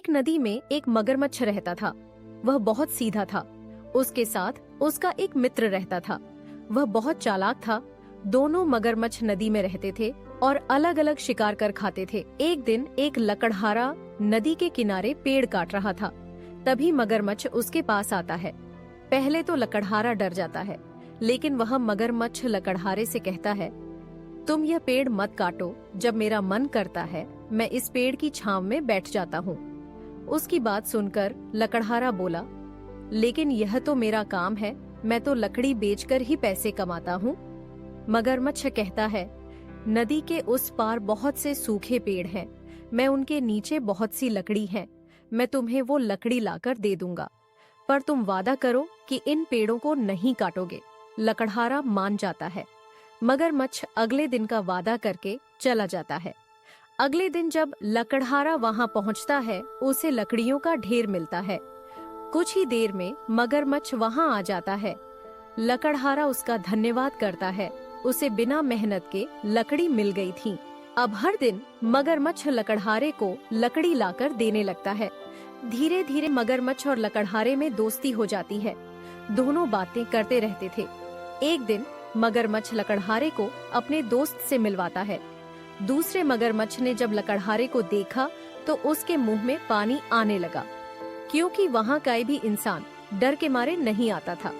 एक नदी में एक मगरमच्छ रहता था। वह बहुत सीधा था। उसके साथ उसका एक मित्र रहता था। वह बहुत चालाक था। दोनों मगरमच्छ नदी में रहते थे और अलग अलग शिकार कर खाते थे। एक दिन एक लकड़हारा नदी के किनारे पेड़ काट रहा था। तभी मगरमच्छ उसके पास आता है। पहले तो लकड़हारा डर जाता है, लेकिन वह मगरमच्छ लकड़हारे से कहता है, तुम यह पेड़ मत काटो। जब मेरा मन करता है मैं इस पेड़ की छांव में बैठ जाता हूँ। उसकी बात सुनकर लकड़हारा बोला, लेकिन यह तो मेरा काम है, मैं तो लकड़ी बेचकर ही पैसे कमाता हूँ। मगरमच्छ कहता है, नदी के उस पार बहुत से सूखे पेड़ हैं, मैं उनके नीचे बहुत सी लकड़ी है, मैं तुम्हें वो लकड़ी लाकर दे दूंगा, पर तुम वादा करो कि इन पेड़ों को नहीं काटोगे। लकड़हारा मान जाता है। मगरमच्छ अगले दिन का वादा करके चला जाता है। अगले दिन जब लकड़हारा वहां पहुंचता है, उसे लकड़ियों का ढेर मिलता है। कुछ ही देर में मगरमच्छ वहां आ जाता है। लकड़हारा उसका धन्यवाद करता है। उसे बिना मेहनत के लकड़ी मिल गई थी। अब हर दिन मगरमच्छ लकड़हारे को लकड़ी लाकर देने लगता है। धीरे धीरे मगरमच्छ और लकड़हारे में दोस्ती हो जाती है। दोनों बातें करते रहते थे। एक दिन मगरमच्छ लकड़हारे को अपने दोस्त से मिलवाता है। दूसरे मगरमच्छ ने जब लकड़हारे को देखा तो उसके मुंह में पानी आने लगा, क्योंकि वहां का भी इंसान डर के मारे नहीं आता था।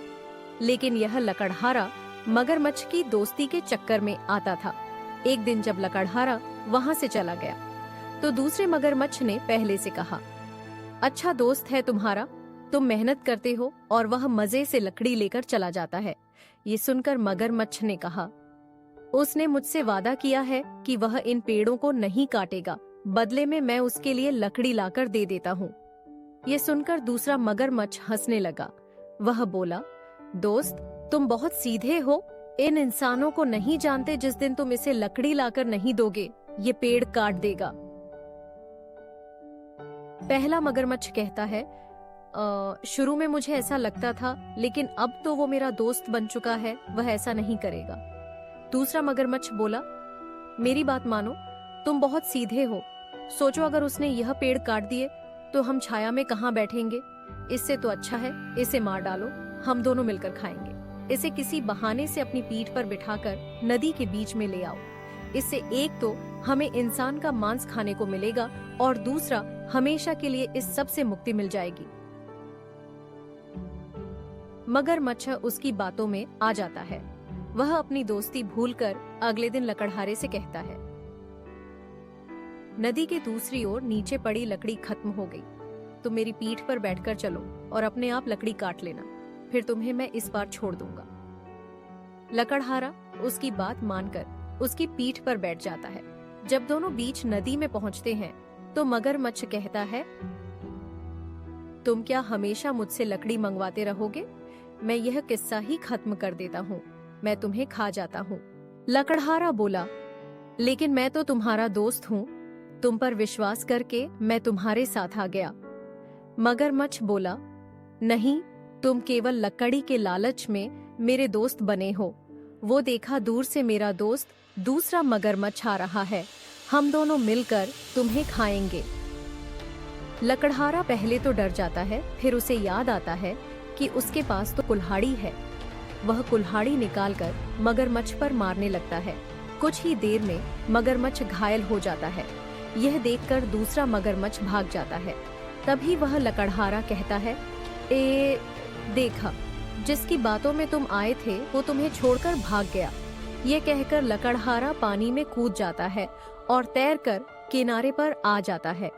लेकिन यह लकड़हारा मगरमच्छ की दोस्ती के चक्कर में आता था। एक दिन जब लकड़हारा वहां से चला गया तो दूसरे मगरमच्छ ने पहले से कहा, अच्छा दोस्त है तुम्हारा, तुम मेहनत करते हो और वह मजे से लकड़ी लेकर चला जाता है। ये सुनकर मगरमच्छ ने कहा, उसने मुझसे वादा किया है कि वह इन पेड़ों को नहीं काटेगा, बदले में मैं उसके लिए लकड़ी लाकर दे देता हूँ। ये सुनकर दूसरा मगरमच्छ हंसने लगा। वह बोला, दोस्त तुम बहुत सीधे हो, इन इंसानों को नहीं जानते, जिस दिन तुम इसे लकड़ी लाकर नहीं दोगे ये पेड़ काट देगा। पहला मगरमच्छ कहता है, शुरू में मुझे ऐसा लगता था, लेकिन अब तो वो मेरा दोस्त बन चुका है, वह ऐसा नहीं करेगा। दूसरा मगरमच्छ बोला, मेरी बात मानो, तुम बहुत सीधे हो। सोचो अगर उसने यह पेड़ काट दिए तो हम छाया में कहाँ बैठेंगे। इससे तो अच्छा है इसे मार डालो, हम दोनों मिलकर खाएंगे। इसे किसी बहाने से अपनी पीठ पर बिठाकर नदी के बीच में ले आओ। इससे एक तो हमें इंसान का मांस खाने को मिलेगा और दूसरा हमेशा के लिए इस सब से मुक्ति मिल जाएगी। मगरमच्छ उसकी बातों में आ जाता है। वह अपनी दोस्ती भूलकर अगले दिन लकड़हारे से कहता है, नदी के दूसरी ओर नीचे पड़ी लकड़ी खत्म हो गई। तुम मेरी पीठ पर बैठकर चलो और अपने आप लकड़ी काट लेना, फिर तुम्हें मैं इस बार छोड़ दूंगा। लकड़हारा उसकी बात मानकर उसकी पीठ पर बैठ जाता है। जब दोनों बीच नदी में पहुंचते हैं तो मगरमच्छ कहता है, तुम क्या हमेशा मुझसे लकड़ी मंगवाते रहोगे? मैं यह किस्सा ही खत्म कर देता हूँ, मैं तुम्हें खा जाता हूँ। लकड़हारा बोला, लेकिन मैं तो तुम्हारा दोस्त हूँ, तुम पर विश्वास करके मैं तुम्हारे साथ आ गया। मगरमच्छ बोला, नहीं, तुम केवल लकड़ी के लालच में मेरे दोस्त बने हो। वो देखा दूर से मेरा दोस्त दूसरा मगरमच्छ आ रहा है, हम दोनों मिलकर तुम्हें खाएंगे। लकड़हारा पहले तो डर जाता है, फिर उसे याद आता है कि उसके पास तो कुल्हाड़ी है। वह कुल्हाड़ी निकालकर मगरमच्छ पर मारने लगता है। कुछ ही देर में मगरमच्छ घायल हो जाता है। यह देखकर दूसरा मगरमच्छ भाग जाता है। तभी वह लकड़हारा कहता है, देखा, जिसकी बातों में तुम आए थे वो तुम्हें छोड़कर भाग गया। ये कहकर लकड़हारा पानी में कूद जाता है और तैरकर किनारे पर आ जाता है।